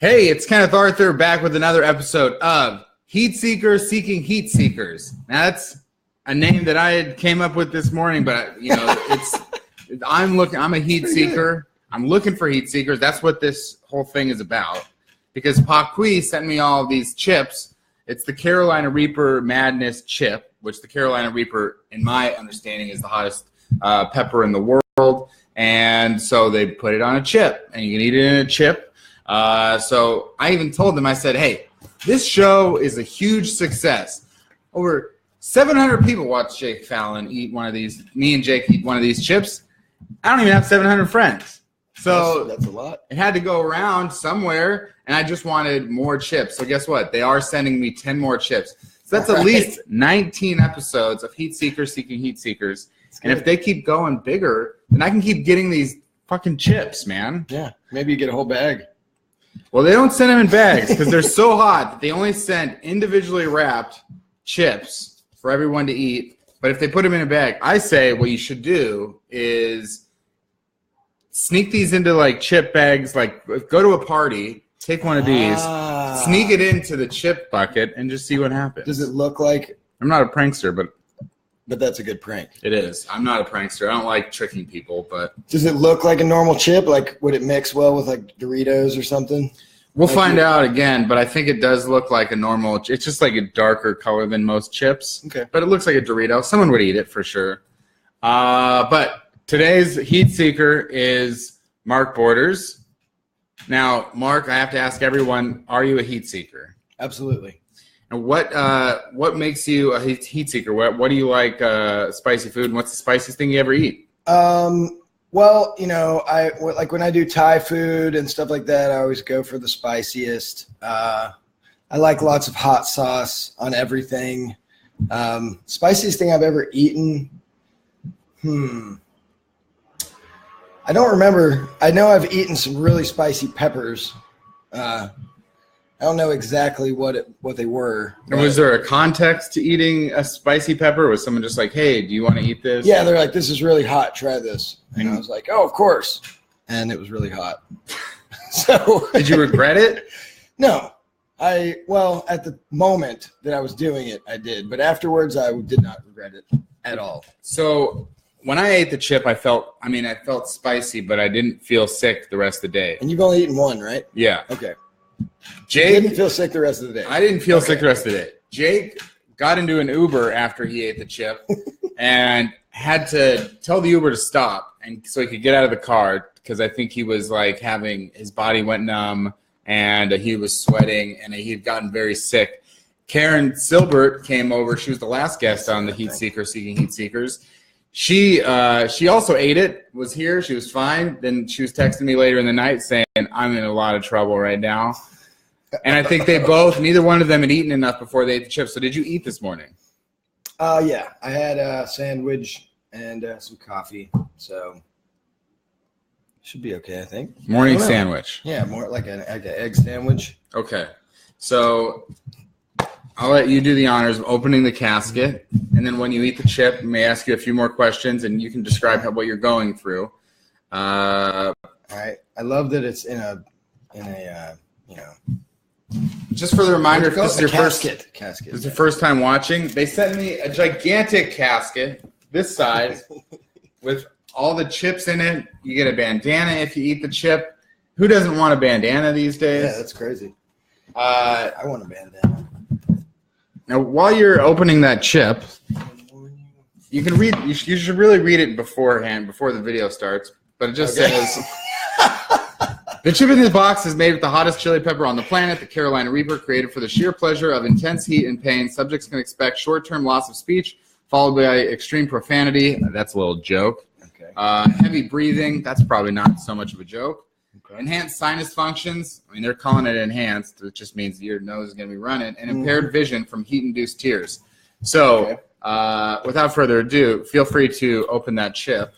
Hey, it's Kenneth Arthur back with another episode of Heatseeker Seeking Heatseekers. Now, that's a name that I came up with this morning, but I'm a heat seeker. I'm looking for heat seekers. That's what this whole thing is about. Because Paquis sent me all these chips. It's the Carolina Reaper Madness chip, which the Carolina Reaper, in my understanding, is the hottest pepper in the world. And so they put it on a chip, and you can eat it in a chip. So I even told them, I said, hey, this show is a huge success. Over 700 people watch Jake Fallon eat one of these. Me and Jake eat one of these chips. I don't even have 700 friends. So that's a lot. It had to go around somewhere, and I just wanted more chips. So guess what? They are sending me 10 more chips. So that's at least 19 episodes of Heatseeker Seeking Heatseekers. And if they keep going bigger, then I can keep getting these fucking chips, man. Yeah, maybe you get a whole bag. Well, they don't send them in bags because they're so hot that they only send individually wrapped chips for everyone to eat. But if they put them in a bag, I say what you should do is sneak these into like chip bags. Like go to a party, take one of these, sneak it into the chip bucket, and just see what happens. Does it look like? I'm not a prankster, but that's a good prank. It is. I'm not a prankster. I don't like tricking people, but does it look like a normal chip? Like, would it mix well with like Doritos or something? We'll find out again, but I think it does look like a normal. It's just like a darker color than most chips. Okay. But it looks like a Dorito. Someone would eat it for sure. But today's heat seeker is Mark Borders. Now, Mark, I have to ask everyone: are you a heat seeker? Absolutely. And what makes you a heat seeker? What do you like spicy food? And what's the spiciest thing you ever eat? Well, I like when I do Thai food and stuff like that, I always go for the spiciest. I like lots of hot sauce on everything. Spiciest thing I've ever eaten. I don't remember. I know I've eaten some really spicy peppers. I don't know exactly what they were. And was there a context to eating a spicy pepper? Or was someone just like, hey, do you want to eat this? Yeah, they're like, this is really hot. Try this. And I was like, oh, of course. And it was really hot. So did you regret it? No. Well, at the moment that I was doing it, I did. But afterwards, I did not regret it at all. So when I ate the chip, I felt spicy, but I didn't feel sick the rest of the day. And you've only eaten one, right? Yeah. Okay. Jake didn't feel sick the rest of the day. I didn't feel sick the rest of the day. Jake got into an Uber after he ate the chip and had to tell the Uber to stop, and so he could get out of the car because I think he was like his body went numb and he was sweating and he had gotten very sick. Karen Silbert came over. She was the last guest on the Heatseeker Seeking Heatseekers. She also ate it, was here. She was fine. Then she was texting me later in the night saying, I'm in a lot of trouble right now. And I think neither one of them had eaten enough before they ate the chips. So did you eat this morning? Yeah. I had a sandwich and some coffee. So should be okay, I think. Morning sandwich. Yeah, more like an egg sandwich. Okay. So I'll let you do the honors of opening the casket, and then when you eat the chip, I may ask you a few more questions, and you can describe what you're going through. All right. I love that it's in a Just for the reminder, if this is your casket. This is your first time watching, they sent me a gigantic casket this size with all the chips in it. You get a bandana if you eat the chip. Who doesn't want a bandana these days? Yeah, that's crazy. I want a bandana. Now, while you're opening that chip, you can read. You should really read it beforehand, before the video starts. But it just says, the chip in this box is made with the hottest chili pepper on the planet, the Carolina Reaper, created for the sheer pleasure of intense heat and pain. Subjects can expect short-term loss of speech, followed by extreme profanity. That's a little joke. Okay. Heavy breathing. That's probably not so much of a joke. Okay. Enhanced sinus functions. I mean, they're calling it enhanced. It just means your nose is going to be running. And impaired vision from heat-induced tears. So, without further ado, feel free to open that chip.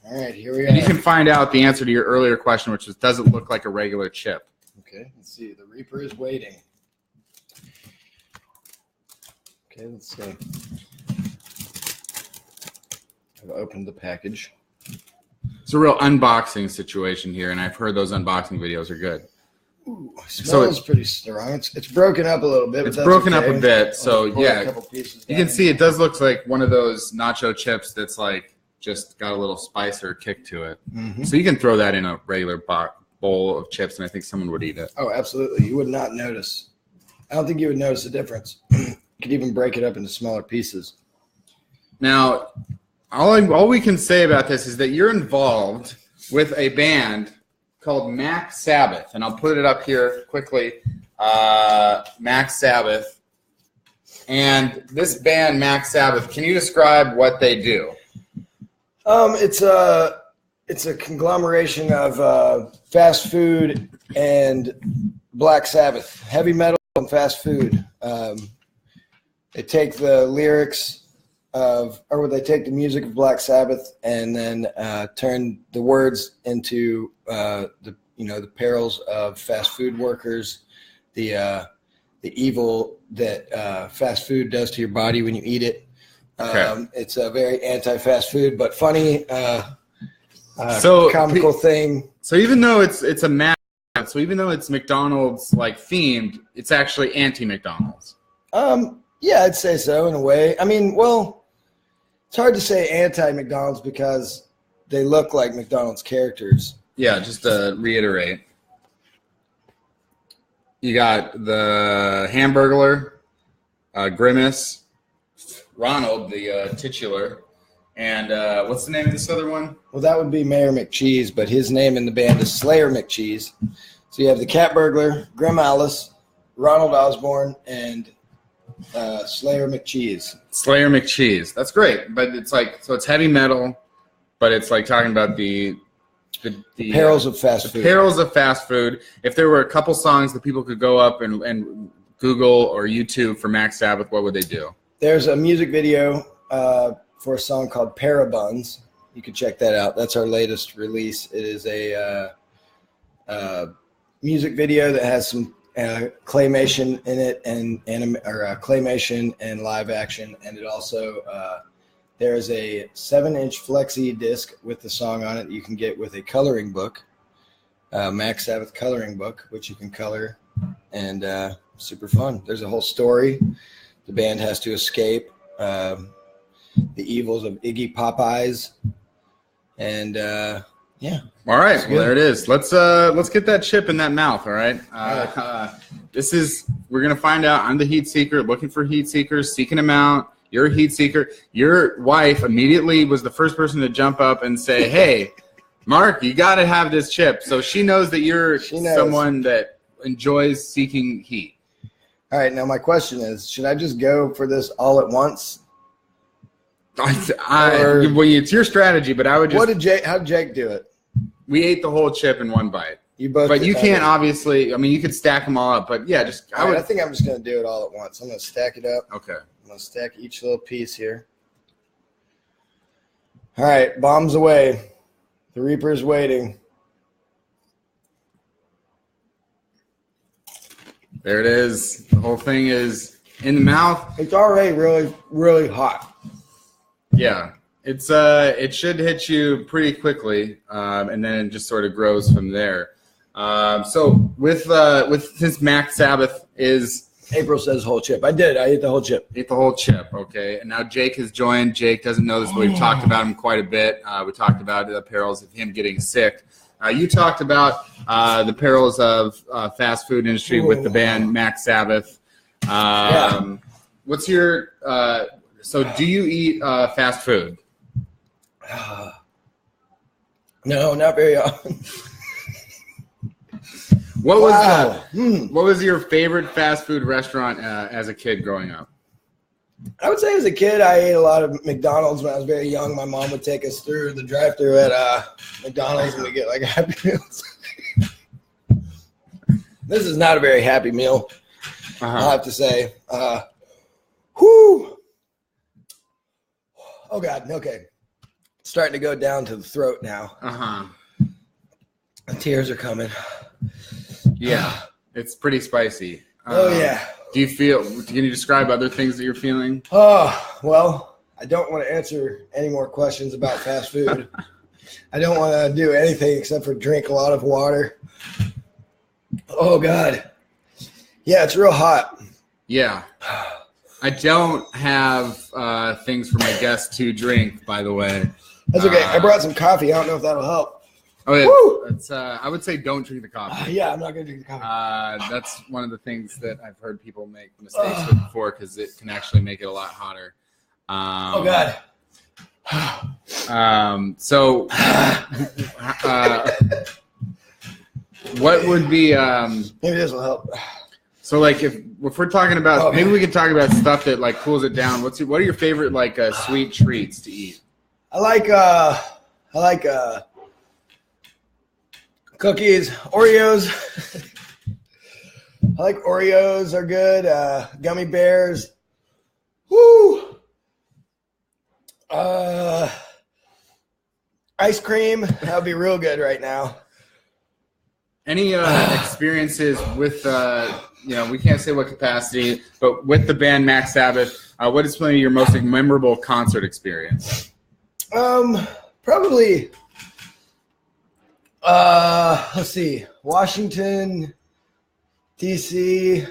All right, here we are. And you can find out the answer to your earlier question, which was, does it look like a regular chip? Okay, let's see. The Reaper is waiting. Okay, let's see. I've opened the package. It's a real unboxing situation here, and I've heard those unboxing videos are good. Ooh, smells pretty strong. It's broken up a little bit. It's broken up a bit, so yeah. A couple pieces you can see it does look like one of those nacho chips that's like just got a little spice or kick to it. Mm-hmm. So you can throw that in a regular bowl of chips, and I think someone would eat it. Oh, absolutely. You would not notice. I don't think you would notice the difference. You could even break it up into smaller pieces. Now, all we can say about this is that you're involved with a band called Mac Sabbath, and I'll put it up here quickly. Mac Sabbath. And this band, Mac Sabbath, can you describe what they do? It's a conglomeration of fast food and Black Sabbath, heavy metal and fast food. They take the lyrics they take the music of Black Sabbath and then turn the words into the perils of fast food workers, the evil that fast food does to your body when you eat it. Okay. It's a very anti-fast food, but funny, comical thing. So even though it's a Mac, so even though it's McDonald's like themed, it's actually anti-McDonald's. Yeah, I'd say so in a way. I mean, well, it's hard to say anti-McDonald's because they look like McDonald's characters. Yeah, just to reiterate. You got the Hamburglar, Grimace, Ronald, the titular, and what's the name of this other one? Well, that would be Mayor McCheese, but his name in the band is Slayer McCheese. So you have the Cat Burglar, Grim Alice, Ronald Osborne, and Slayer McCheese. Slayer McCheese. That's great, but it's like it's heavy metal, but it's like talking about the perils of fast food. Perils of fast food. If there were a couple songs that people could go up and Google or YouTube for Mac Sabbath, what would they do? There's a music video for a song called Parabuns. You can check that out. That's our latest release. It is a music video that has some claymation in it and claymation and live action, and it also there is a 7-inch flexi disc with the song on it that you can get with a coloring book, Mac Sabbath coloring book, which you can color, and super fun. There's a whole story. The band has to escape the evils of Iggy Pop Eyes, and yeah. All right. Well, there it is. Let's get that chip in that mouth. All right. We're gonna find out. I'm the heat seeker, looking for heat seekers, seeking them out. You're a heat seeker. Your wife immediately was the first person to jump up and say, "Hey, Mark, you got to have this chip." So she knows that you're someone that enjoys seeking heat. All right. Now my question is, should I just go for this all at once? Well, it's your strategy, but I would just. How did Jake do it? We ate the whole chip in one bite. You both. But you can't obviously. I mean, you could stack them all up, but yeah, just. I think I'm just gonna do it all at once. I'm gonna stack it up. Okay. I'm gonna stack each little piece here. All right, bombs away. The Reaper's waiting. There it is. The whole thing is in the mouth. It's already really, really hot. Yeah. It should hit you pretty quickly, and then it just sort of grows from there. So with this Mac Sabbath is April says whole chip. I did. I ate the whole chip. Ate the whole chip. Okay. And now Jake has joined. Jake doesn't know this, but we've talked about him quite a bit. We talked about the perils of him getting sick. You talked about the perils of fast food industry with the band Mac Sabbath. Yeah. What's your so do you eat fast food? No, not very often. What was your favorite fast food restaurant as a kid growing up? I would say as a kid, I ate a lot of McDonald's when I was very young. My mom would take us through the drive-thru at McDonald's and we get like Happy Meals. This is not a very happy meal, I'll have to say. Whoo! Oh, God. Okay. It's starting to go down to the throat now. The tears are coming. Yeah. It's pretty spicy. Yeah. Can you describe other things that you're feeling? Oh, well, I don't want to answer any more questions about fast food. I don't want to do anything except for drink a lot of water. Oh God. Yeah, it's real hot. Yeah. I don't have things for my guests to drink, by the way. That's okay. I brought some coffee. I don't know if that'll help. Oh yeah. Woo! That's I would say don't drink the coffee. Yeah, I'm not gonna drink the coffee. That's one of the things that I've heard people make mistakes with before because it can actually make it a lot hotter. Oh God. So what would be maybe this will help. So like if we're talking about maybe we can talk about stuff that like cools it down. What are your favorite like sweet treats to eat? I like cookies, Oreos. I like Oreos are good. Gummy bears. Woo. Ice cream. That would be real good right now. Any experiences with we can't say what capacity, but with the band Mac Sabbath, what is one of your most memorable concert experience? Probably let's see, Washington DC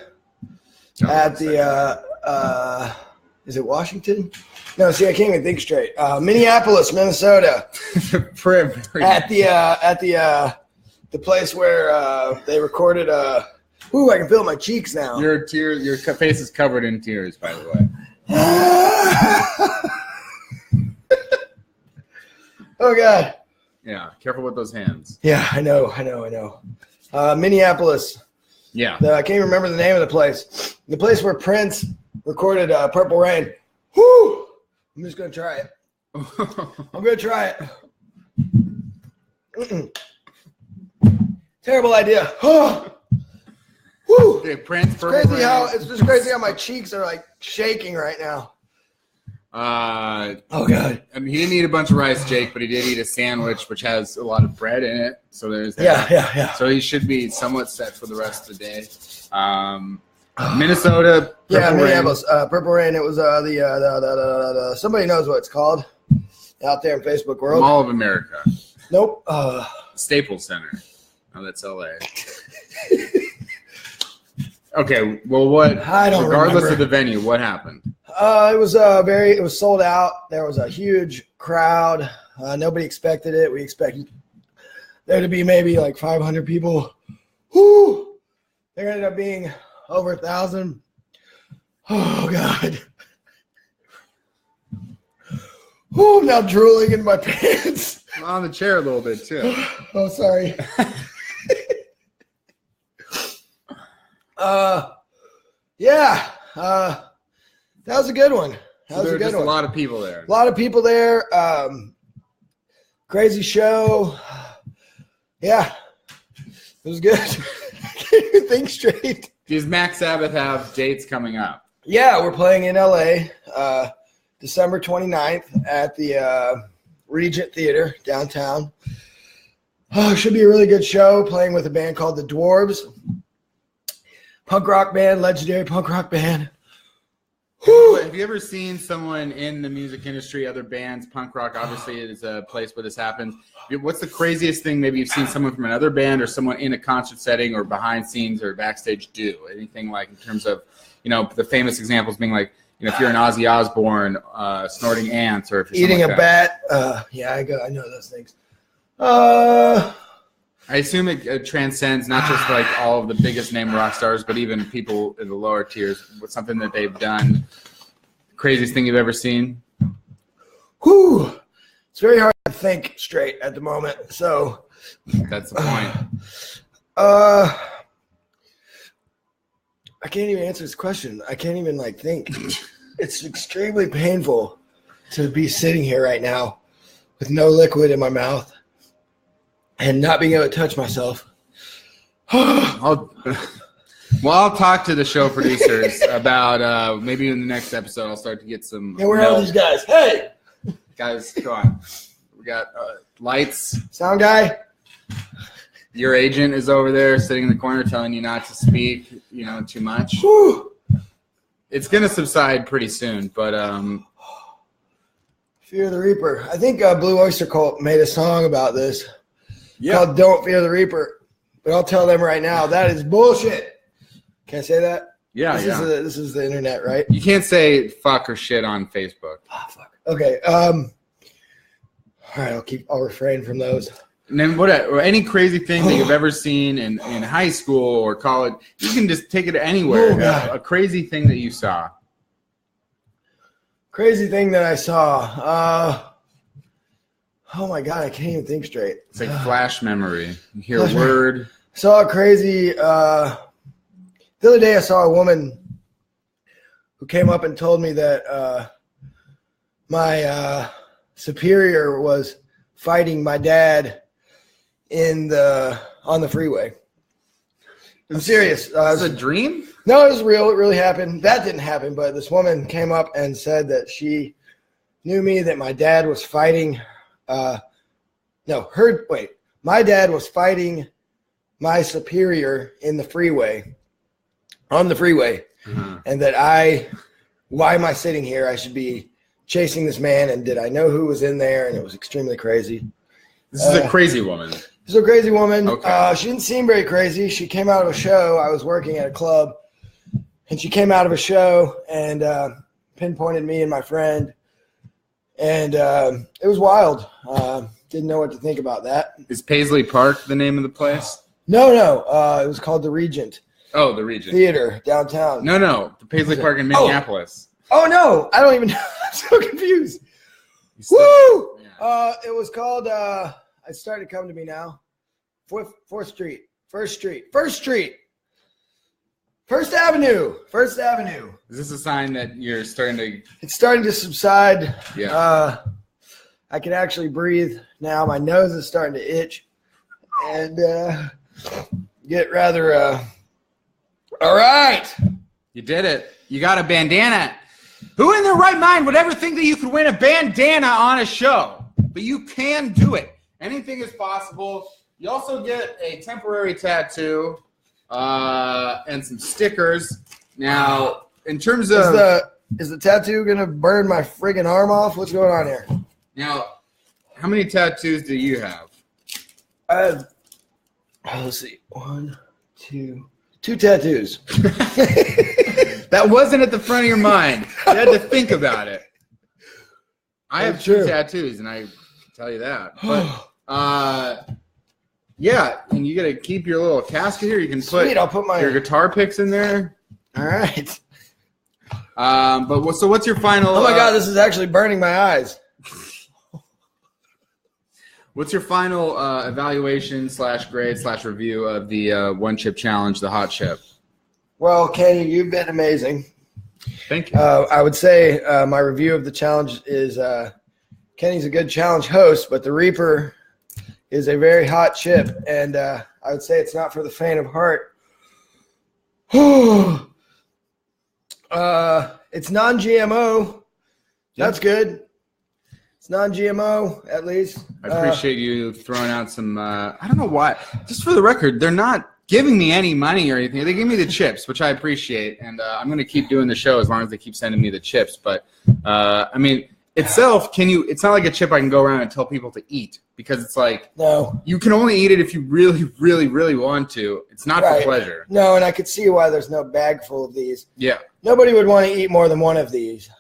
at the is it Washington? No, see, I can't even think straight. Minneapolis, Minnesota. At the place where they recorded I can feel my cheeks now. Your face is covered in tears, by the way. Oh God. Yeah, careful with those hands. Yeah, I know. Minneapolis. Yeah. I can't remember the name of the place. The place where Prince recorded Purple Rain. Whoo! I'm just going to try it. I'm going to try it. Terrible idea. Woo! Okay, Prince, it's just crazy how my cheeks are like shaking right now. Oh God! I mean, he didn't eat a bunch of rice, Jake, but he did eat a sandwich which has a lot of bread in it. So there's that. Yeah. So he should be somewhat set for the rest of the day. Minnesota. Minneapolis. Purple Rain. It was the somebody knows what it's called out there in Facebook world. Mall of America. Nope. Staples Center. Oh, that's LA. Okay. Well, regardless of the venue, what happened? It was sold out. There was a huge crowd. Nobody expected it. We expected there to be maybe like 500 people. Whoo! There ended up being over 1,000. Oh God. Whoo, I'm now drooling in my pants. I'm on the chair a little bit too. Oh, sorry. That was a good one. There were just a lot of people there. A lot of people there. Crazy show. Yeah. It was good. I can't even think straight. Does Mac Sabbath have dates coming up? Yeah, we're playing in LA December 29th at the Regent Theater downtown. Oh, should be a really good show, playing with a band called the Dwarves. Punk rock band, legendary punk rock band. Have you ever seen someone in the music industry, other bands, punk rock, obviously it is a place where this happens. What's the craziest thing maybe you've seen someone from another band or someone in a concert setting or behind scenes or backstage do? Anything like in terms of, the famous examples being like, if you're an Ozzy Osbourne, snorting ants, or if you're eating a bat. I know those things. I assume it transcends not just like all of the biggest name rock stars, but even people in the lower tiers. What's something that they've done? Craziest thing you've ever seen? Whew. It's very hard to think straight at the moment. So that's the point. I can't even answer this question. I can't even think. It's extremely painful to be sitting here right now with no liquid in my mouth and not being able to touch myself. I'll talk to the show producers about maybe in the next episode I'll start to get some. Yeah, where are all these guys? Hey! Guys, come on. We got lights. Sound guy? Your agent is over there sitting in the corner telling you not to speak, too much. Whew. It's going to subside pretty soon, but... Fear the Reaper. I think Blue Oyster Cult made a song about this. Yeah. Called Don't Fear the Reaper. But I'll tell them right now, that is bullshit. Can I say that? Yeah, This is the internet, right? You can't say fuck or shit on Facebook. Oh, fuck. Okay. All right, I'll refrain from those. And then or any crazy thing that you've ever seen in high school or college, you can just take it anywhere. A crazy thing that you saw. Crazy thing that I saw. Oh my God, I can't even think straight. It's like flash memory. You hear a word. Saw a crazy. The other day, I saw a woman who came up and told me that my superior was fighting my dad on the freeway. I'm serious. It's a dream? No, it was real. It really happened. That didn't happen, but this woman came up and said that she knew me, that my dad was fighting. My dad was fighting my superior on the freeway, and that why am I sitting here? I should be chasing this man, and did I know who was in there? And it was extremely crazy. This is a crazy woman. This is a crazy woman. Okay. She didn't seem very crazy. She came out of a show. I was working at a club, and she came out of a show and pinpointed me and my friend, and it was wild. Didn't know what to think about that. Is Paisley Park the name of the place? No. It was called the Regent. Oh, the Regent Theater downtown. No. The Paisley Park in Minneapolis. Oh no, I don't even know. I'm so confused. Woo! Yeah. It was called. It's starting to come to me now. First Street. First Avenue. Is this a sign that you're starting to? It's starting to subside. Yeah. I can actually breathe now. My nose is starting to itch, and get rather. All right. You did it. You got a bandana. Who in their right mind would ever think that you could win a bandana on a show? But you can do it. Anything is possible. You also get a temporary tattoo and some stickers. Now, in terms of... Is the tattoo going to burn my friggin' arm off? What's going on here? Now, how many tattoos do you have? I have... let's see. 1, 2... 2 tattoos. That wasn't at the front of your mind. You had to think about it. I have 2 tattoos, and I can tell you that. But, yeah, and you got to keep your little casket here. You can I'll put my your guitar picks in there. All right. So what's your final? Oh my God, this is actually burning my eyes. What's your final evaluation / grade / review of the one chip challenge, the hot chip? Well, Kenny, you've been amazing. Thank you. I would say my review of the challenge is Kenny's a good challenge host, but the Reaper is a very hot chip, and I would say it's not for the faint of heart. It's non-GMO. That's good. It's non-GMO, at least. I appreciate you throwing out some, I don't know why. Just for the record, they're not giving me any money or anything. They give me the chips, which I appreciate, and I'm going to keep doing the show as long as they keep sending me the chips. But, I mean, itself, it's not like a chip I can go around and tell people to eat, because it's like, no, you can only eat it if you really, really, really want to. It's not for pleasure. No, and I could see why there's no bag full of these. Yeah. Nobody would want to eat more than one of these.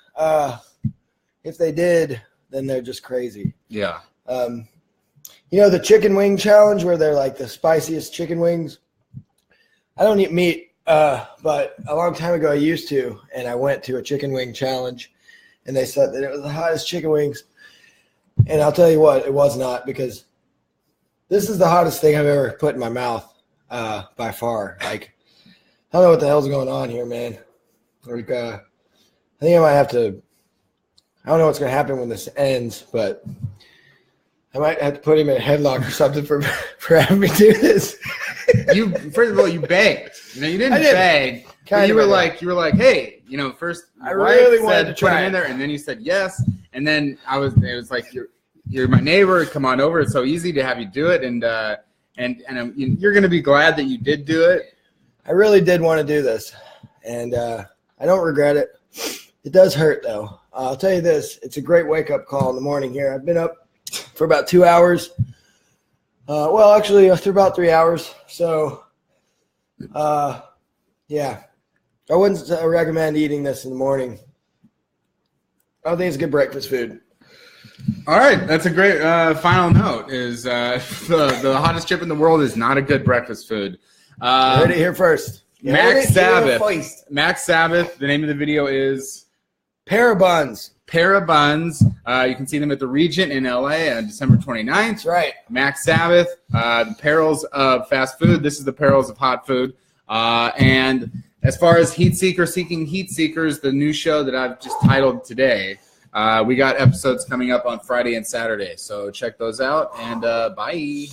If they did, then they're just crazy. Yeah. The chicken wing challenge, where they're like the spiciest chicken wings. I don't eat meat, but a long time ago I used to, and I went to a chicken wing challenge, and they said that it was the hottest chicken wings. And I'll tell you what, it was not, because this is the hottest thing I've ever put in my mouth, by far. Like, I don't know what the hell's going on here, man. Like, I think I might have to. I don't know what's going to happen when this ends, but I might have to put him in a headlock or something for having me do this. First of all, you begged. You didn't beg. You were like, hey, first I really wanted to put try him in there, and then you said yes, and then it was like, you're my neighbor. Come on over. It's so easy to have you do it, and you're going to be glad that you did do it. I really did want to do this, and I don't regret it. It does hurt, though. I'll tell you this. It's a great wake-up call in the morning here. I've been up for about 2 hours. Well, actually, after about 3 hours. So, yeah, I wouldn't recommend eating this in the morning. I don't think it's good breakfast food. All right, that's a great final note. Is the hottest chip in the world is not a good breakfast food. You heard it here first. Mac Sabbath. Mac Sabbath. The name of the video is Parabuns. Parabuns. You can see them at the Regent in LA on December 29th. That's right. Mac Sabbath. The perils of fast food. This is the perils of hot food. And as far as Heatseeker Seeking Heatseekers, the new show that I've just titled today, we got episodes coming up on Friday and Saturday. So check those out, and bye.